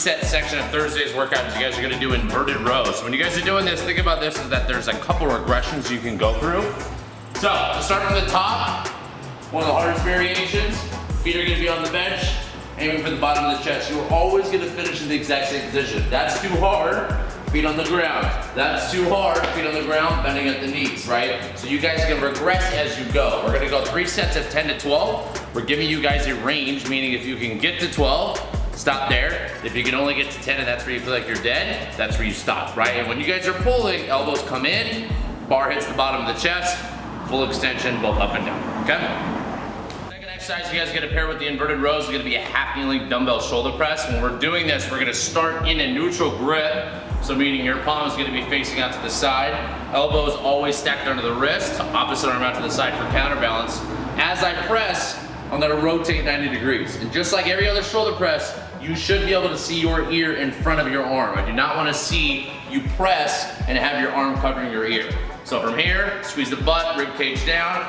set section of Thursday's workout is you guys are gonna do inverted rows. So when you guys are doing this, think about this is that there's a couple regressions you can go through. So, to start from the top, one of the hardest variations, feet are gonna be on the bench, aiming for the bottom of the chest. You're always gonna finish in the exact same position. That's too hard, feet on the ground. That's too hard, feet on the ground, bending at the knees, right? So you guys can regress as you go. We're gonna go 3 sets of 10 to 12. We're giving you guys a range, meaning if you can get to 12, stop there. If you can only get to 10 and that's where you feel like you're dead, that's where you stop, right? And when you guys are pulling, elbows come in, bar hits the bottom of the chest, full extension, both up and down, okay? Second exercise you guys are gonna pair with the inverted rows is gonna be a half knee length dumbbell shoulder press. When we're doing this, we're gonna start in a neutral grip, so meaning your palm is gonna be facing out to the side, elbows always stacked under the wrist, opposite arm out to the side for counterbalance. As I press, I'm gonna rotate 90 degrees. And just like every other shoulder press, you should be able to see your ear in front of your arm. I do not wanna see you press and have your arm covering your ear. So from here, squeeze the butt, rib cage down,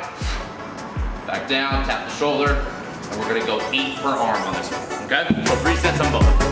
back down, tap the shoulder, and we're gonna go 8 per arm on this one, okay? So 3 sets on both.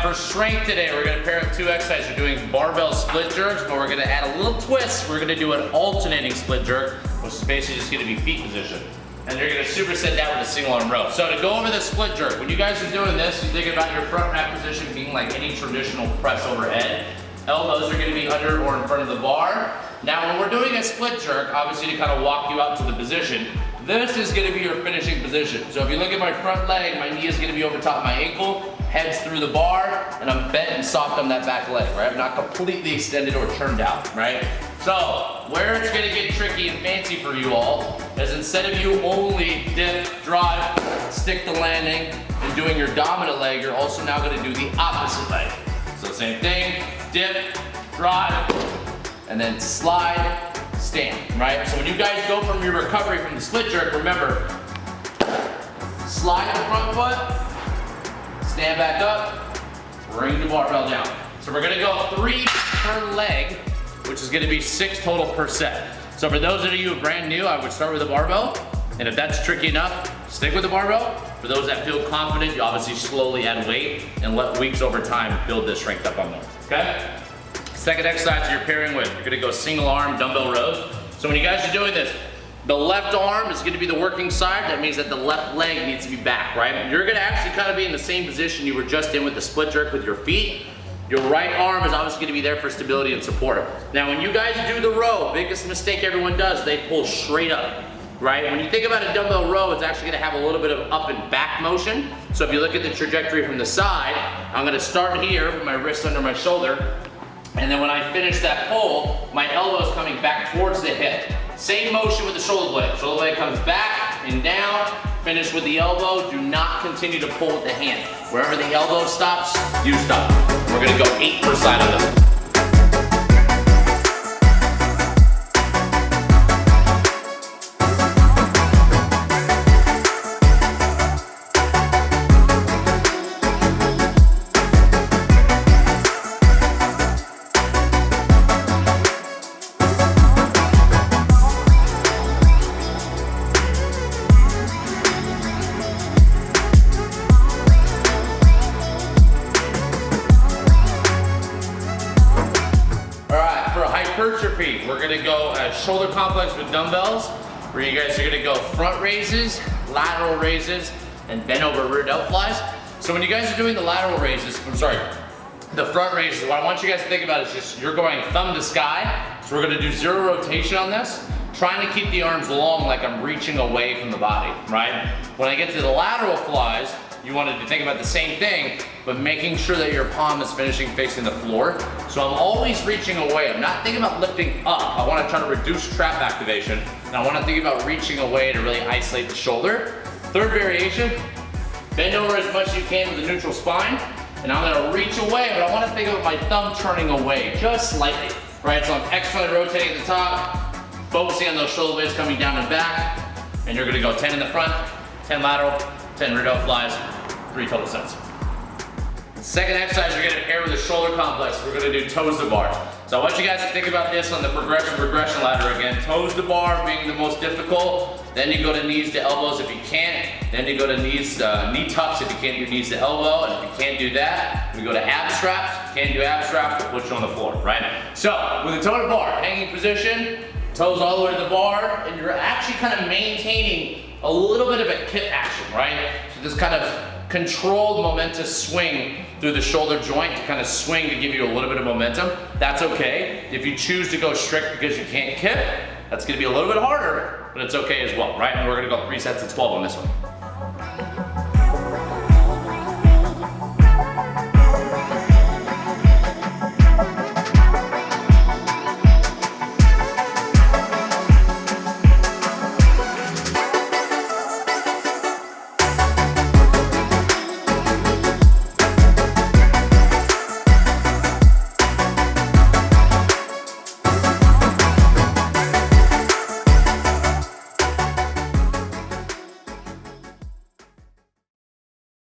For strength today, we're gonna pair up 2 exercises. We're doing barbell split jerks, but we're gonna add a little twist. We're gonna do an alternating split jerk, which is basically just gonna be feet position. And you're gonna superset that with a single arm row. So to go over the split jerk, when you guys are doing this, you think about your front rack position being like any traditional press overhead. Elbows are gonna be under or in front of the bar. Now when we're doing a split jerk, obviously to kind of walk you out to the position, this is gonna be your finishing position. So if you look at my front leg, my knee is gonna be over top of my ankle, head's through the bar, and I'm bent and soft on that back leg, right? I'm not completely extended or turned out, right? So, where it's gonna get tricky and fancy for you all is instead of you only dip, drive, stick the landing, and doing your dominant leg, you're also now gonna do the opposite leg. So same thing, dip, drive, and then slide, stand, right? So when you guys go from your recovery from the split jerk, remember, slide the front foot, stand back up, bring the barbell down. So we're gonna go 3 per leg, which is gonna be 6 total per set. So for those of you who are brand new, I would start with a barbell, and if that's tricky enough, stick with the barbell. For those that feel confident, you obviously slowly add weight and let weeks over time build this strength up on there, okay? Second exercise you're pairing with, you're gonna go single arm dumbbell rows. So when you guys are doing this, the left arm is gonna be the working side. That means that the left leg needs to be back, right? You're gonna actually kind of be in the same position you were just in with the split jerk with your feet. Your right arm is obviously gonna be there for stability and support. Now, when you guys do the row, biggest mistake everyone does, they pull straight up, right? When you think about a dumbbell row, it's actually gonna have a little bit of up and back motion. So if you look at the trajectory from the side, I'm gonna start here with my wrist under my shoulder, and then when I finish that pull, my elbow is coming back towards the hip. Same motion with the shoulder blade. Shoulder blade comes back and down, finish with the elbow. Do not continue to pull with the hand. Wherever the elbow stops, you stop. We're gonna go 8 per side on this one. Hypertrophy, we're gonna go shoulder complex with dumbbells, where you guys are gonna go front raises, lateral raises, and bent over rear delt flies. So when you guys are doing the lateral raises, the front raises, what I want you guys to think about is just, you're going thumb to sky. So we're gonna do 0 rotation on this, trying to keep the arms long like I'm reaching away from the body, right? When I get to the lateral flies, you wanted to think about the same thing, but making sure that your palm is finishing facing the floor. So I'm always reaching away. I'm not thinking about lifting up. I want to try to reduce trap activation, and I want to think about reaching away to really isolate the shoulder. Third variation, bend over as much as you can with a neutral spine, and I'm going to reach away, but I want to think of my thumb turning away just slightly. right? So I'm externally rotating at the top, focusing on those shoulder blades coming down and back, and you're gonna go 10 in the front, 10 lateral, 10 rear delt flies, 3 total sets. Second exercise, you're gonna pair with the shoulder complex. We're gonna do toes to bar. So I want you guys to think about this on the progression ladder again. Toes to bar being the most difficult. Then you go to knees to elbows if you can't. Then you go to knees, knee tucks if you can't do knees to elbow. And if you can't do that, we go to ab straps. Can't do ab straps, we'll put you on the floor, right? So with the toe to bar, hanging position, toes all the way to the bar, and you're actually kind of maintaining a little bit of a kip action, right? So this kind of controlled momentous swing through the shoulder joint to kind of swing to give you a little bit of momentum. That's okay. If you choose to go strict because you can't kip, that's gonna be a little bit harder, but it's okay as well, right? And we're gonna go 3 sets of 12 on this one.